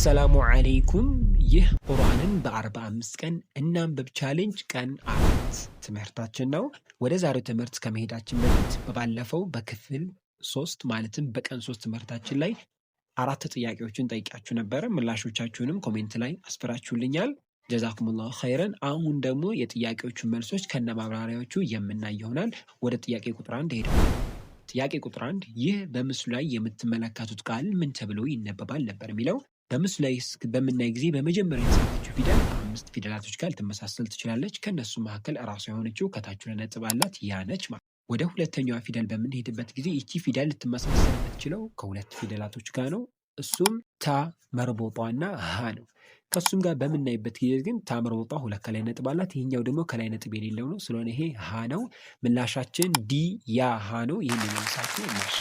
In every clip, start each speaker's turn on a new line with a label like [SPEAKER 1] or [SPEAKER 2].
[SPEAKER 1] አሰላሙ አለይኩም። ይህ ቁርአንን በ45 ቀን እናንብብ ቻሌንጅ ቀን 4 ትምህርታችን ነው። ወደ ዛሬው ትምህርት ከመሄዳችን በፊት ባለፈው በክፍል 3 ማለትም በቀን 3 ትምህርታችን ላይ 4 ጥያቄዎችን ጠይቃችሁ ነበር። ምላሾቻችሁንም ኮሜንት ላይ አስፈራችሁልኛል። ጀዛኩሙላሁ ኸይረን። አሁን ደግሞ የጥያቄዎቹን መልሶች ከነማብራሪያዎቹ የምናይ ይሆናል። ወደ ጥያቄ ቁጥር 1 ሄዳለሁ። ጥያቄ ቁጥር 1 ይህ በምስሉ ላይ የምትመለከቱት ቃል ምን ተብሎ ይነበባል ነበር የሚለው። በምስሉ ላይ በምናይ ጊዜ በመጀመሪያ የተጻፈችው ፊደል ከ5 ፊደላቶች ጋር ልትመሳሰል ትችላለች። ከነሱ መካከል ራሷ የሆነችው ከታች ነጥብ አላት ያነች ማለት። ወደ ሁለተኛዋ ፊደል በምንሄድበት ጊዜ ይቺ ፊደል ልትመሳሰል የምትችለው ከሁለት ፊደላቶች ጋር ነው። እሱም ታ መርቦጧና ሀ ነው። ከሱም ጋር በምናይበት ጊዜ ግን ታ መርቦጧ ሁለት ከላይ ነጥብ አላት። ይሄኛው ደግሞ ከላይ ነጥብ የሌለው ነው። ስለሆነ ይሄ ሀ ነው። ምላሻችን ዲ ያ ሀ ነው። ይህን መልሳችሁ እናሽ።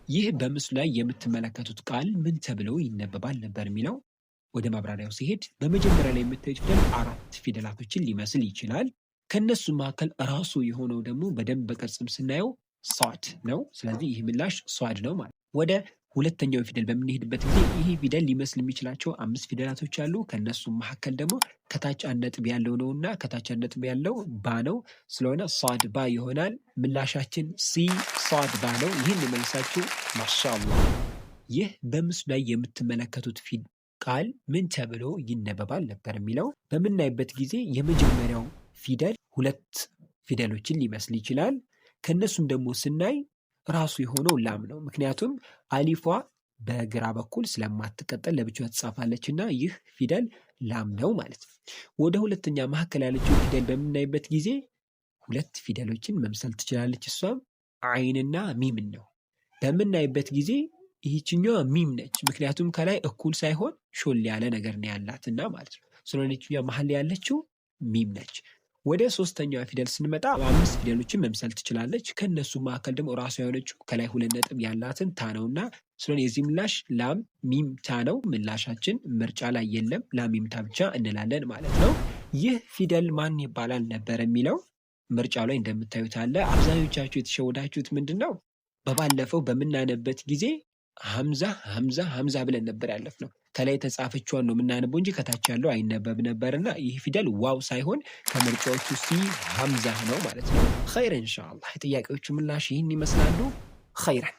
[SPEAKER 1] ይህ በምስሉ ላይ የምትመለከቱት ቃል ምን ተብሎ ይነበባል ነበር የሚለው። ወደ ማብራሪያው ሲሄድ በመጀመሪያ ላይ የምታዩት ፊደል 4 ፊደላቶችን ሊመስል ይችላል። ከነሱ መካከል ራሱ የሆነው ደግሞ በደንብ በቅርጽም ስናየው ሷድ ነው። ስለዚህ ይህ ምላሽ ሷድ ነው ማለት። ወደ ሁለተኛው ፊደል በምንሄድበት ጊዜ ይህ ፊደል ሊመስል የሚችላቸው 5 ፊደላቶች አሉ። ከነሱ መካከል ደግሞ ከታች አንድ ነጥብ ያለው ነውና ከታች አንድ ነጥብ ያለው ባ ነው። ስለሆነ ሷድ ባ ይሆናል። ምላሻችን ሲ ሷድ ባ ነው። ይህን መልሳችሁ ማሻአላህ። ይህ በምስሉ ላይ የምትመለከቱት ቃል ምን ተብሎ ይነበባል ነበር የሚለው። በምናይበት ጊዜ የመጀመሪያው ፊደል 2 ፊደሎችን ሊመስል ይችላል። ከነሱም ደግሞ ስናይ ራሱ የሆነው ላም ነው። ምክንያቱም አሊፏ በግራ በኩል ስለማትቀጠል ለብቻዋ ትጻፋለች እና ይህ ፊደል ላም ነው ማለት ነው። ወደ ሁለተኛ መካከል ያለችው ፊደል በምናይበት ጊዜ 2 ፊደሎችን መምሰል ትችላለች። እሷም አይንና ሚምን ነው። በምናይበት ጊዜ ይህችኛዋ ሚም ነች። ምክንያቱም ከላይ እኩል ሳይሆን ሾል ያለ ነገር ነው ያላትና ማለት ነው። ስለሆነ ይህችኛዋ መሀል ያለችው ሚም ነች። ወደ ሶስተኛዋ ፊደል ስንመጣ 5 ፊደሎችን መምሰል ትችላለች። ከነሱ መካከል ደግሞ ራሷ የሆነችው ከላይ 2 ነጥብ ያላትን ታ ነውና ስለሆነ የዚህ ምላሽ ላም ሚም ታ ነው። ምላሻችን ምርጫ ላይ የለም፣ ላም ሚም ታ ብቻ እንላለን ማለት ነው። ይህ ፊደል ማን ይባላል ነበር የሚለው ምርጫው ላይ እንደምታዩት አለ። አብዛኞቻችሁ የተሸወዳችሁት ምንድነው? በባለፈው በምናነበት ጊዜ ሐምዛ ብለን ነበር ያለፍነው። ከላይ የተጻፈችዋን ነው የምናነበው እንጂ ከታች ያለው አይነበብ ነበርና ይህ ፊደል ዋው ሳይሆን ከምርጫዎቹ ሲ ሐምዛ ነው ማለት ነው። ኸይረን ኢንሻአላህ። የጥያቄዎቹ ምላሽ ይህን ይመስላሉ። ኸይረን።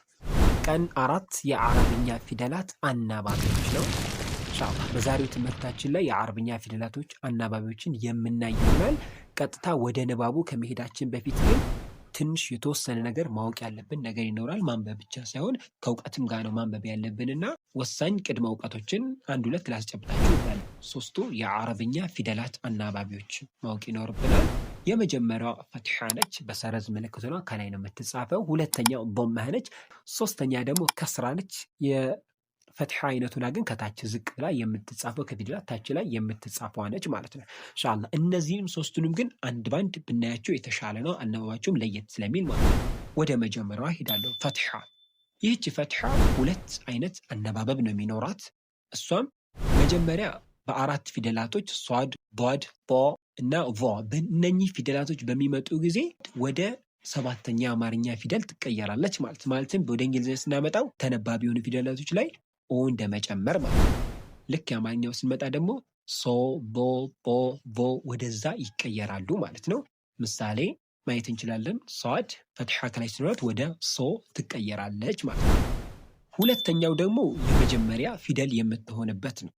[SPEAKER 1] ቀን 4 የአረብኛ ፊደላት አናባቢዎች ነው ኢንሻአላህ። በዛሬው ትምህርታችን ላይ የአረብኛ ፊደላቶች አናባቢዎችን የምናይ ይሆናል። ቀጥታ ወደ ንባቡ ከመሄዳችን በፊት ግን ትንሽ የተወሰነ ነገር ማወቅ ያለብን ነገር ይኖራል። ማንበብ ብቻ ሳይሆን ከእውቀትም ጋር ነው ማንበብ ያለብንና ወሳኝ ቅድመ እውቀቶችን 1-2 ላስጨብጣችሁ ይላል። 3ቱ የአረብኛ ፊደላት አናባቢዎች ማወቅ ይኖርብናል። የመጀመሪያው ፈትሐ ነች፣ በሰረዝ ምልክት ነው፣ ከላይ ነው የምትጻፈው። ሁለተኛው ዶማ ነች። ሶስተኛ ደግሞ ከስራ ነች። ፈትሐ አይነቱና ግን ከታች ዝቅ ብላ የምትጻፈው ከፊደላት ታች ላይ የምትጻፈው ነች ማለት ነው ኢንሻአላህ። እነዚህም ሶስቱንም ግን አንድ ባንድ ብናያቸው የተሻለ ነው፣ አነባባቸውም ለየት ስለሚል ማለት ነው። ወደ መጀመሪያዋ ሄዳለሁ። ፈትሐ። ይህች ፈትሐ 2 አይነት አነባበብ ነው የሚኖራት። እሷም መጀመሪያ በ4 ፊደላቶች ሷድ፣ ዷድ፣ ጦ እና ቮ በእነኚህ ፊደላቶች በሚመጡ ጊዜ ወደ 7ኛ አማርኛ ፊደል ትቀየራለች ማለትም ወደ እንግሊዝኛ ስናመጣው ተነባቢ የሆኑ ፊደላቶች ላይ ኦ እንደመጨመር ማለት ነው። ልክ የአማርኛው ስንመጣ ደግሞ ሶ፣ ቦ፣ ፖ፣ ቮ ወደዛ ይቀየራሉ ማለት ነው። ምሳሌ ማየት እንችላለን። ሷድ ፈትሐ ከላይ ሲኖራት ወደ ሶ ትቀየራለች ማለት ነው። ሁለተኛው ደግሞ የመጀመሪያ ፊደል የምትሆንበት ነው።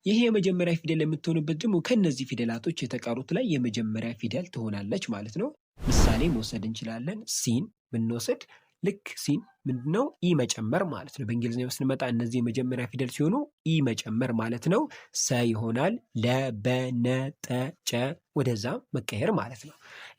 [SPEAKER 1] ይሄ የመጀመሪያ ፊደል የምትሆንበት ደግሞ ከነዚህ ፊደላቶች የተቀሩት ላይ የመጀመሪያ ፊደል ትሆናለች ማለት ነው። ምሳሌ መውሰድ እንችላለን። ሲን ብንወስድ ልክ ሲን ምንድነው? ኢ መጨመር ማለት ነው። በእንግሊዝኛው ስንመጣ እነዚህ የመጀመሪያ ፊደል ሲሆኑ ኢ መጨመር ማለት ነው። ሰ ይሆናል። ለ፣ በ፣ ነ፣ ጠ፣ ጨ ወደዛ መቀየር ማለት ነው።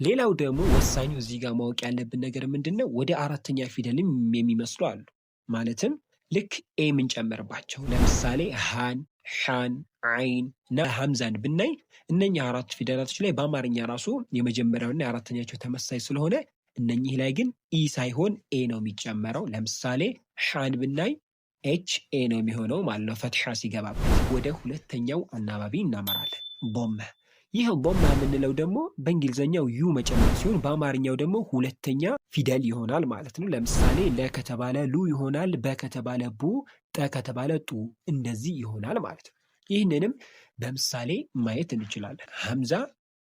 [SPEAKER 1] ሌላው ደግሞ ወሳኙ እዚህ ጋር ማወቅ ያለብን ነገር ምንድነው? ወደ 4ኛ ፊደልም የሚመስሉ አሉ። ማለትም ልክ ኤ የምንጨምርባቸው ለምሳሌ ሃን፣ ሻን፣ አይን እና ሐምዛን ብናይ እነኛ 4 ፊደላቶች ላይ በአማርኛ ራሱ የመጀመሪያውና የአራተኛቸው ተመሳሳይ ስለሆነ እነኚህ ላይ ግን ኢ ሳይሆን ኤ ነው የሚጨመረው። ለምሳሌ ሻን ብናይ ኤች ኤ ነው የሚሆነው ማለት ነው ፈትሐ ሲገባበት። ወደ ሁለተኛው አናባቢ እናመራለን። ዶመ። ይህ ዶማ የምንለው ደግሞ በእንግሊዘኛው ዩ መጨመር ሲሆን በአማርኛው ደግሞ ሁለተኛ ፊደል ይሆናል ማለት ነው። ለምሳሌ ለ ከተባለ ሉ ይሆናል፣ በ ከተባለ ቡ፣ ጠ ከተባለ ጡ፣ እንደዚህ ይሆናል ማለት ነው። ይህንንም በምሳሌ ማየት እንችላለን። ሐምዛ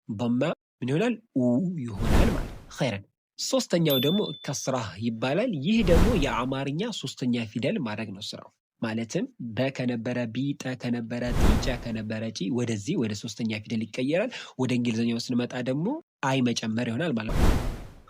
[SPEAKER 1] ዶማ ምን ይሆናል? ኡ ይሆናል ማለት ነው። ኸይረን ሶስተኛው ደግሞ ከስራ ይባላል። ይህ ደግሞ የአማርኛ ሶስተኛ ፊደል ማድረግ ነው ስራው። ማለትም በ ከነበረ ቢ፣ ጠ ከነበረ ጢ፣ ጨ ከነበረ ጪ ወደዚህ ወደ ሶስተኛ ፊደል ይቀየራል። ወደ እንግሊዝኛው ስንመጣ ደግሞ አይ መጨመር ይሆናል ማለት ነው።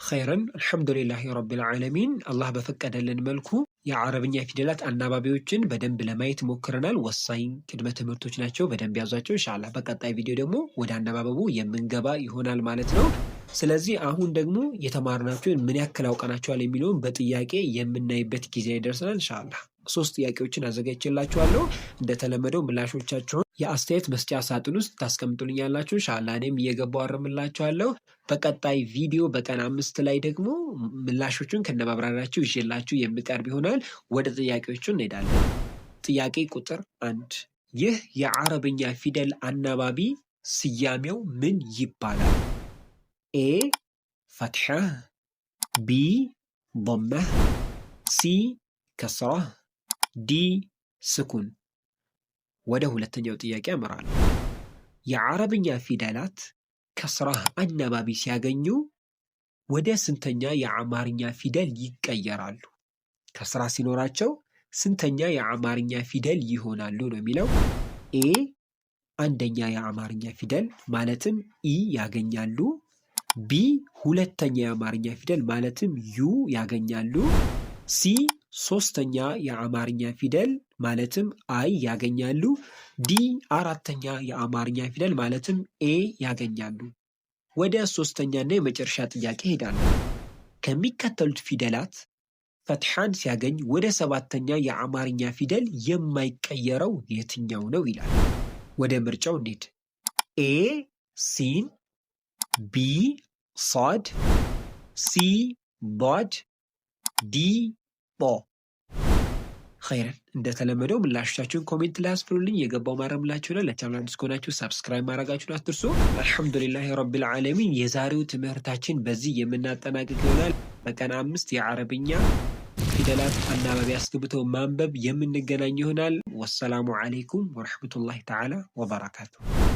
[SPEAKER 1] ኸይረን አልሐምዱሊላሂ ረቢል ዓለሚን። አላህ በፈቀደልን መልኩ የአረብኛ ፊደላት አናባቢዎችን በደንብ ለማየት ሞክረናል። ወሳኝ ቅድመ ትምህርቶች ናቸው። በደንብ ያዟቸው። ኢንሻአላህ በቀጣይ ቪዲዮ ደግሞ ወደ አነባበቡ የምንገባ ይሆናል ማለት ነው። ስለዚህ አሁን ደግሞ የተማርናቸውን ምን ያክል አውቀናቸዋል የሚለውን በጥያቄ የምናይበት ጊዜ ይደርሰናል ኢንሻአላህ። 3 ጥያቄዎችን አዘጋጅቼላችኋለሁ። እንደተለመደው ምላሾቻችሁን የአስተያየት መስጫ ሳጥን ውስጥ ታስቀምጡልኛላችሁ። ኢንሻአላህ እኔም እየገባው አርምላችኋለሁ። በቀጣይ ቪዲዮ በቀን 5 ላይ ደግሞ ምላሾቹን ከነማብራሪያቸው ይዤላችሁ የምቀርብ ይሆናል። ወደ ጥያቄዎቹ እንሄዳለን። ጥያቄ ቁጥር 1 ይህ የአረብኛ ፊደል አናባቢ ስያሜው ምን ይባላል? ኤ ፈትሐ፣ ቢ ዶማ፣ ሲ ከስራ፣ ዲ ስኩን። ወደ ሁለተኛው ጥያቄ አመራለሁ። የአረብኛ ፊደላት ከስራ አናባቢ ሲያገኙ ወደ ስንተኛ የአማርኛ ፊደል ይቀየራሉ? ከስራ ሲኖራቸው ስንተኛ የአማርኛ ፊደል ይሆናሉ ነው የሚለው። ኤ አንደኛ የአማርኛ ፊደል ማለትም ኢ ያገኛሉ። ቢ ሁለተኛ የአማርኛ ፊደል ማለትም ዩ ያገኛሉ። ሲ ሶስተኛ የአማርኛ ፊደል ማለትም አይ ያገኛሉ። ዲ አራተኛ የአማርኛ ፊደል ማለትም ኤ ያገኛሉ። ወደ ሶስተኛና የመጨረሻ ጥያቄ ሄዳለሁ። ከሚከተሉት ፊደላት ፈትሐን ሲያገኝ ወደ 7ተኛ የአማርኛ ፊደል የማይቀየረው የትኛው ነው ይላል። ወደ ምርጫው እንሂድ። ኤ ሲን፣ ቢ ሷድ፣ ሲ ዷድ፣ ዲ ጦ። ኸይረን እንደተለመደው ምላሾቻችሁን ኮሜንት ላይ አስፍሩልኝ። የገባው ማረምላችሁ ነው። ለቻናሉ አዲስ ከሆናችሁ ሰብስክራይብ ማድረጋችሁን አትርሱ። አልሐምዱሊላሂ ረቢል ዓለሚን። የዛሬው ትምህርታችን በዚህ የምናጠናቅቅ ይሆናል። በቀን 5 የአረብኛ ፊደላት አናባቢ አስገብተው ማንበብ የምንገናኝ ይሆናል። ወሰላሙ ዓለይኩም ወረሕመቱላሂ ተዓላ ወበረካቱሁ።